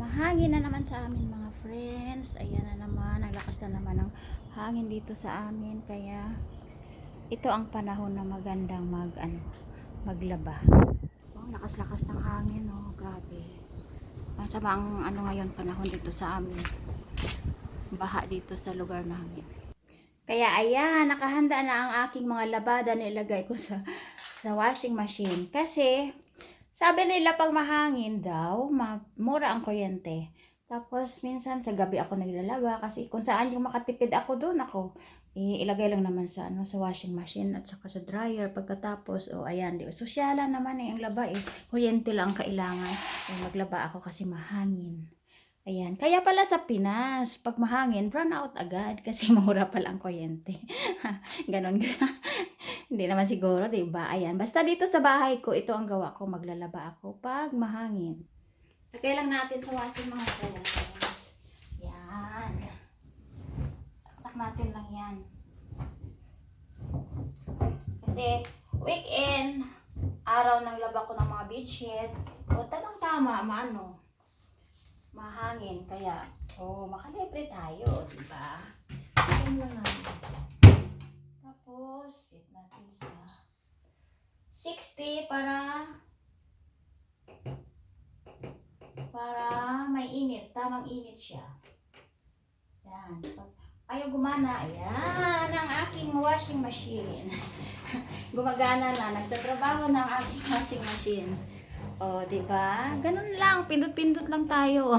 Mahangin na naman sa amin mga friends. Ayan na naman, ang lakas na naman ng hangin dito sa amin. Kaya ito ang panahon na magandang maglaba. Oh, lakas-lakas ng hangin, oh, grabe. Masama ang ngayon panahon dito sa amin. Baha dito sa lugar namin. Kaya ayan, nakahanda na ang aking mga labada na ilagay ko sa washing machine. Kasi sabi nila pag mahangin daw, mura ang kuryente. Tapos minsan sa gabi ako naglalaba kasi kung saan yung makatipid ako doon ako ilagay lang naman sa washing machine at saka sa dryer pagkatapos ayan, di sosyalan naman ang laba kuryente lang ang kailangan. Maglaba ako kasi mahangin. Ayan, kaya pala sa Pinas pag mahangin brown out agad kasi mura pala ang kuryente. Ganon. Hindi naman siguro, 'di ba? Ayan, basta dito sa bahay ko, ito ang gawa ko, maglalaba ako pag mahangin. Lagay lang natin sa washing mga friends. Yan. Saksak natin lang yan. Kasi weekend, araw ng laba ko ng mga bedsheet. O tamang-tama, mahangin. Kaya, makalibre tayo, di ba? Tingnan lang natin. Tapos, set natin sa 60 para may init. Tamang init siya. Yan. Ayaw gumana. Ayan ang aking washing machine. Gumagana na. Nagtatrabaho ng aking washing machine. O, diba? Ganun lang. Pindot-pindot lang tayo.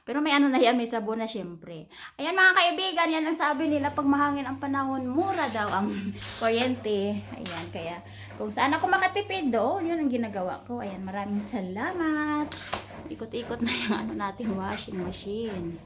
Pero may na yan. May sabon na syempre. Ayan mga kaibigan. Yan ang sabi nila. Pag mahangin ang panahon, mura daw ang kuryente. Ayan. Kaya kung saan ako makatipid yun ang ginagawa ko. Ayan. Maraming salamat. Ikot-ikot na yung natin washing machine.